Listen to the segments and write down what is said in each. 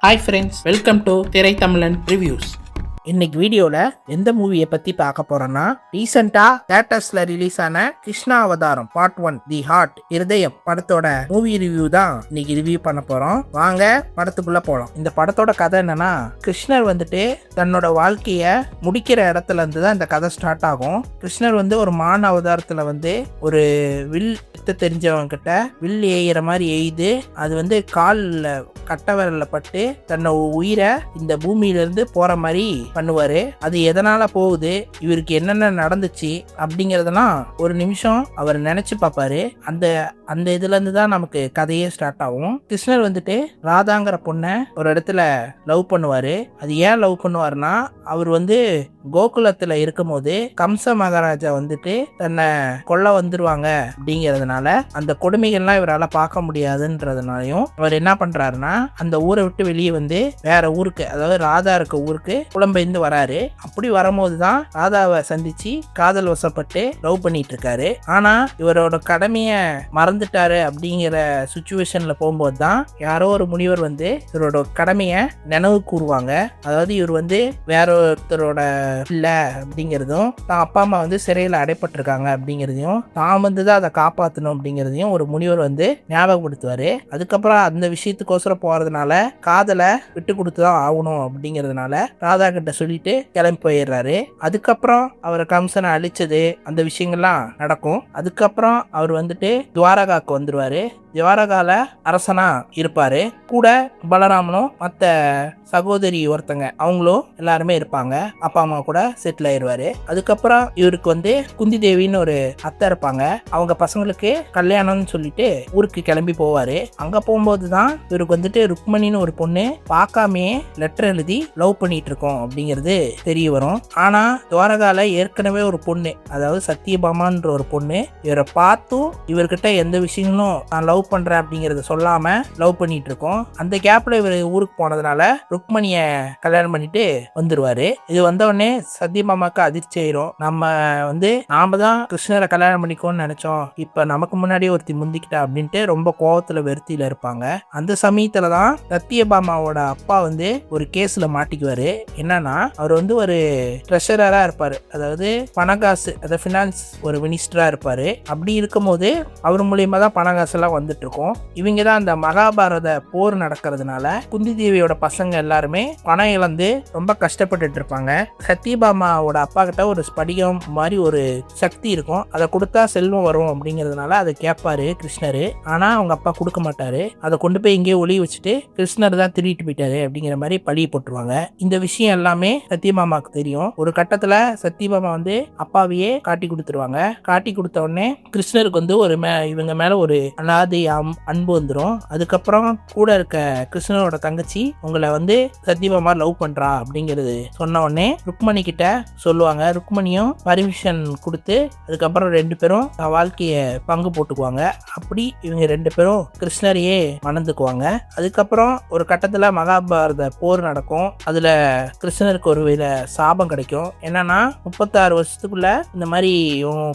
Hi friends, welcome to திரை தமிழன் reviews. இன்னைக்கு வீடியோவில் எந்த மூவியை பற்றி பார்க்க போகிறோன்னா, ரீசெண்டாக தேட்டர்ஸில் ரிலீஸ் ஆன கிருஷ்ணா அவதாரம் பார்ட் 1 தி ஹார்ட் இருதயம் படத்தோட மூவி ரிவ்யூ தான் இன்னைக்கு ரிவ்யூ பண்ண போகிறோம். வாங்க படத்துக்குள்ளே போகலாம். இந்த படத்தோட கதை என்னன்னா, கிருஷ்ணர் வந்துட்டு தன்னோட வாழ்க்கையை முடிக்கிற இடத்துல இருந்து தான் இந்த கதை ஸ்டார்ட் ஆகும். கிருஷ்ணர் வந்து ஒரு மான அவதாரத்தில் வந்து ஒரு வில் தெரிஞ்சவங்க கிட்ட வில் எய்கிற மாதிரி எய்து அது வந்து காலில் கட்ட விரலில் பட்டு தன்னோட உயிரை இந்த பூமியிலேருந்து போகிற மாதிரி பண்ணுவாரு. அது எதனால போகுது, இவருக்கு என்னென்ன நடந்துச்சு அப்படிங்கறதெல்லாம் ஒரு நிமிஷம் அவர் நினைச்சு பார்ப்பாரு. அந்த இதுல இருந்து தான் நமக்கு கதையே ஸ்டார்ட் ஆகும். கிருஷ்ணர் வந்துட்டு ராதாங்கிற பொண்ணை ஒரு இடத்துல லவ் பண்ணுவாரு. அது ஏன் லவ் பண்ணுவாருன்னா, அவர் வந்து கோகுலத்துல இருக்கும் போது கம்ச மகாராஜா வந்துட்டு தன்னை கொல்ல வந்துருவாங்க அப்படிங்கிறதுனால அந்த கொடுமைகள்லாம் இவரால் பார்க்க முடியாதுன்றதுனாலையும் அவர் என்ன பண்றாருன்னா, அந்த ஊரை விட்டு வெளியே வந்து வேற ஊருக்கு, அதாவது ராதா இருக்க ஊருக்கு புலம்பெயர்ந்து வராரு. அப்படி வரும்போது தான் ராதாவை சந்திச்சு காதல் வசப்பட்டு லவ் பண்ணிட்டு இருக்காரு. ஆனா இவரோட கடமையை மறந்துட்டாரு. அப்படிங்கிற சுச்சுவேஷன்ல போகும்போது தான் யாரோ ஒரு முனிவர் வந்து இவரோட கடமையை நினைவு கூறுவாங்க. அதாவது இவர் வந்து வேற ஒருத்தரோட பிள்ளை அப்படிங்கிறதும், தான் அப்பா அம்மா வந்து சிறையில் அடைப்பட்டிருக்காங்க அப்படிங்கிறதையும், தான் வந்து தான் அதை காப்பாற்றணும் அப்படிங்கிறதையும் ஒரு முனிவர் வந்து ஞாபகப்படுத்துவாரு. அதுக்கப்புறம் அந்த விஷயத்துக்கோசரம் போறதுனால காதலை விட்டு கொடுத்து தான் ஆகணும் அப்படிங்கிறதுனால ராதா கிட்ட சொல்லிட்டு கிளம்பி போயிடுறாரு. அதுக்கப்புறம் அவர் கம்சனை அழிச்சது அந்த விஷயங்கள்லாம் நடக்கும். அதுக்கப்புறம் அவர் வந்துட்டு துவாரகாக்கு வந்துருவாரு. துவாரகால அரசனா இருப்பாரு. கூட பலராமனும் மற்ற சகோதரி ஒருத்தங்க அவங்களும் எல்லாருமே இருப்பாங்க. அப்பா அம்மா கூட செட்டில் ஆயிடுவாரு. அதுக்கப்புறம் இவருக்கு வந்து குந்தி தேவின்னு ஒரு அத்தை இருப்பாங்க. அவங்க பசங்களுக்கு கல்யாணம்னு சொல்லிட்டு ஊருக்கு கிளம்பி போவாரு. அங்க போகும்போது தான் இவருக்கு வந்துட்டு ருக்மணின்னு ஒரு பொண்ணு பார்க்காமே லெட்டர் எழுதி லவ் பண்ணிட்டு இருக்கோம் அப்படிங்கிறது தெரிய வரும். ஆனா துவாரகால ஏற்கனவே ஒரு பொண்ணு, அதாவது சத்தியபாமான்ற ஒரு பொண்ணு இவரை பார்த்தும் இவர்கிட்ட எந்த விஷயங்களும் நான் லவ் பண்றேன் அப்படிங்கறத சொல்லாம லவ் பண்ணிட்டு இருக்கோம். அந்த கேப்ல இவர் ஊருக்கு போனதுனால ருக்மணிய கல்யாணம் பண்ணிட்டு வந்துருவாரு. இது வந்தவொடனே சத்தியமாமாக்கு அதிர்ச்சி ஆயிரும். நாம தான் கிருஷ்ணரை கல்யாணம் பண்ணிக்கோன்னு நினைச்சோம், இப்ப நமக்கு முன்னாடி ஒருத்தி முந்திக்கிட்டா அப்படின்ட்டு ரொம்ப கோவத்துல வெறுத்தில இருப்பாங்க. அந்த சமயத்துலதான் சத்தியபாமாவோட அப்பா வந்து ஒரு கேஸ்ல மாட்டிக்குவாரு. என்னன்னா, அவர் வந்து ஒரு ட்ரெஷரரா இருப்பாரு, அதாவது பணக்காசு, அதாவது பினான்ஸ் ஒரு மினிஸ்டரா இருப்பாரு. அப்படி இருக்கும் போது அவர் மூலியமா தான் பணக்காசு எல்லாம் வந்துட்டு இருக்கும். இவங்க தான் அந்த மகாபாரத போர் நடக்கிறதுனால குந்தி தேவியோட பசங்க எல்லாருமே பணம் இழந்து ரொம்ப கஷ்டப்பட்டுட்டு இருப்பாங்க. சத்தியபாமாவோட அப்பா கிட்ட ஒரு ஸ்படிகம் மாதிரி ஒரு சக்தி இருக்கும், அதை கொடுத்தா செல்வம் வரும் அப்படிங்கிறதுனால அதை கேட்பாரு கிருஷ்ணரு. ஆனா அவங்க அப்பா கொடுக்க மாட்டாரு. அதை கொண்டு போய் இங்கே ஒளி வச்சுட்டு கிருஷ்ணர் தான் திருடிட்டு போயிட்டாரு அப்படிங்கிற மாதிரி பழிய போட்டுருவாங்க. இந்த விஷயம் எல்லாமே சத்தியபாமாவுக்கு தெரியும். ஒரு கட்டத்துல சத்தியபாமா வந்து அப்பாவையே காட்டி கொடுத்துருவாங்க. காட்டி கொடுத்த உடனே கிருஷ்ணருக்கு வந்து இவங்க மேல ஒரு அனாதை அன்பு வந்துடும். அதுக்கப்புறம் கூட இருக்க கிருஷ்ணரோட தங்கச்சி உங்களை வந்து சத்தியபாமா லவ் பண்றா அப்படிங்கிறது சொன்ன உடனே ருக்மணி கிட்ட சொல்லுவாங்க. ருக்மணியும் பர்மிஷன் கொடுத்து அதுக்கப்புறம் ரெண்டு பேரும் வாழ்க்கைய பங்கு போட்டுக்குவாங்க. அப்படி இவங்க ரெண்டு பேரும் கிருஷ்ணரையே மணந்துக்குவாங்க. அதுக்கப்புறம் ஒரு கட்டத்துல மகாபாரத போர் நடக்கும். அதுல கிருஷ்ணருக்கு ஒரு வித சாபம் கிடைக்கும். என்னன்னா, 36 வருஷத்துக்குள்ள இந்த மாதிரி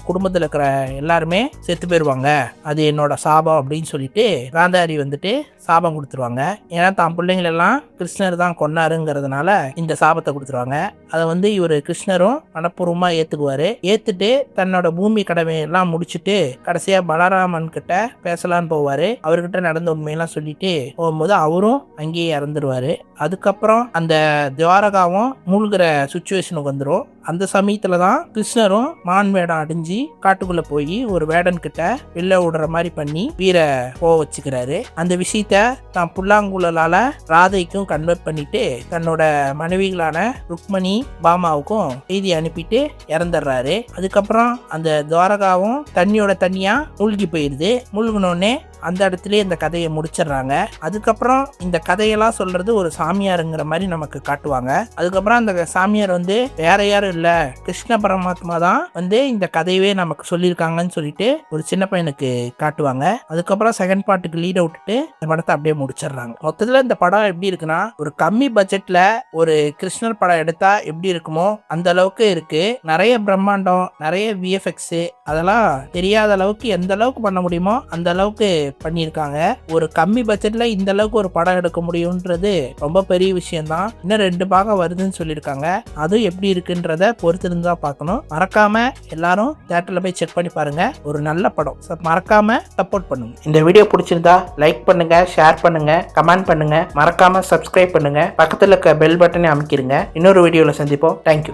குடும்பத்துல இருக்கிற எல்லாருமே செத்து போயிருவாங்க, அது என்னோட சாபம் அப்படின்னு சொல்லிட்டு காந்தாரி வந்துட்டு சாபம் கொடுத்துருவாங்க. ஏன்னா தான் பிள்ளைங்களெல்லாம் கிருஷ்ணர் தான் கொண்டாருங்கிறதுனால இந்த சாபத்தை கொடுத்துருவாங்க. அதை வந்து இவர் கிருஷ்ணரும் மனப்பூர்வமா ஏத்துக்குவாரு. ஏத்துட்டு தன்னோட பூமி கடமையெல்லாம் முடிச்சுட்டு கடைசியா பலராமன் கிட்ட பேசலான்னு போவாரு. அவர்கிட்ட நடந்த உண்மையெல்லாம் சொல்லிட்டு போகும்போது அவரும் அங்கேயே இறந்துருவாரு. அதுக்கப்புறம் அந்த துவாரகாவும் மூழ்கிற சுச்சுவேஷனுக்கு வந்துடும். அந்த சமயத்துல தான் கிருஷ்ணரும் மான் வேடம் அடைஞ்சு காட்டுக்குள்ள போய் ஒரு வேடன் கிட்ட வெளில விடுற மாதிரி பண்ணி வீரை போக வச்சுக்கிறாரு. அந்த விஷயத்த தான் புல்லாங்குழலால ராதைக்கும் கன்வெர்ட் பண்ணிட்டு தன்னோட மனைவிகளான ருக்மணி பாமாவுக்கும் செய்தி அனுப்பிட்டு இறந்துடுறாரு. அதுக்கப்புறம் அந்த துவாரகாவும் தண்ணியோட தண்ணியா மூழ்கி போயிடுது. மூழ்கினோடனே அந்த இடத்துல இந்த கதையை முடிச்சிடுறாங்க. அதுக்கப்புறம் இந்த கதையெல்லாம் சொல்றது ஒரு சாமியாருங்கிற மாதிரி நமக்கு காட்டுவாங்க. அதுக்கப்புறம் அந்த சாமியார் வந்து வேற யாரும் இல்ல, கிருஷ்ண பரமாத்மா தான் வந்து இந்த கதையவே நமக்கு சொல்லியிருக்காங்கன்னு சொல்லிட்டு ஒரு சின்ன பையனுக்கு காட்டுவாங்க. அதுக்கப்புறம் செகண்ட் பார்ட்டுக்கு லீட் விட்டுட்டு இந்த படத்தை அப்படியே முடிச்சிடுறாங்க. மொத்தத்துல இந்த படம் எப்படி இருக்குன்னா, ஒரு கம்மி பட்ஜெட்ல ஒரு கிருஷ்ணர் படம் எடுத்தா எப்படி இருக்குமோ அந்த அளவுக்கு இருக்கு. நிறைய பிரம்மாண்டம், நிறைய விஎஃப்எக்ஸ், அதெல்லாம் தெரியாத அளவுக்கு எந்த அளவுக்கு பண்ண முடியுமோ அந்த அளவுக்கு பண்ணியிருக்காங்க. ஒரு கம்மி பட்ஜெட்ல இந்த அளவுக்கு ஒரு படம் எடுக்க முடியும்ன்றது ரொம்ப பெரிய விஷயம்தான். இன்னும் 2 பாகம் வருதுன்னு சொல்லியிருக்காங்க. அதுவும் எப்படி இருக்குன்றத பொறுத்து இருந்தா பார்க்கணும். மறக்காம எல்லாரும் தியேட்டர்ல போய் செக் பண்ணி பாருங்க. ஒரு நல்ல படம். மறக்காம சப்போர்ட் பண்ணுங்க. இந்த வீடியோ பிடிச்சிருந்தா லைக் பண்ணுங்க, ஷேர் பண்ணுங்க, கமெண்ட் பண்ணுங்க, மறக்காம சப்ஸ்கிரைப் பண்ணுங்க, பக்கத்துல இருக்க பெல் பட்டனை அமைக்கிருங்க. இன்னொரு வீடியோல சந்திப்போம். தேங்க்யூ.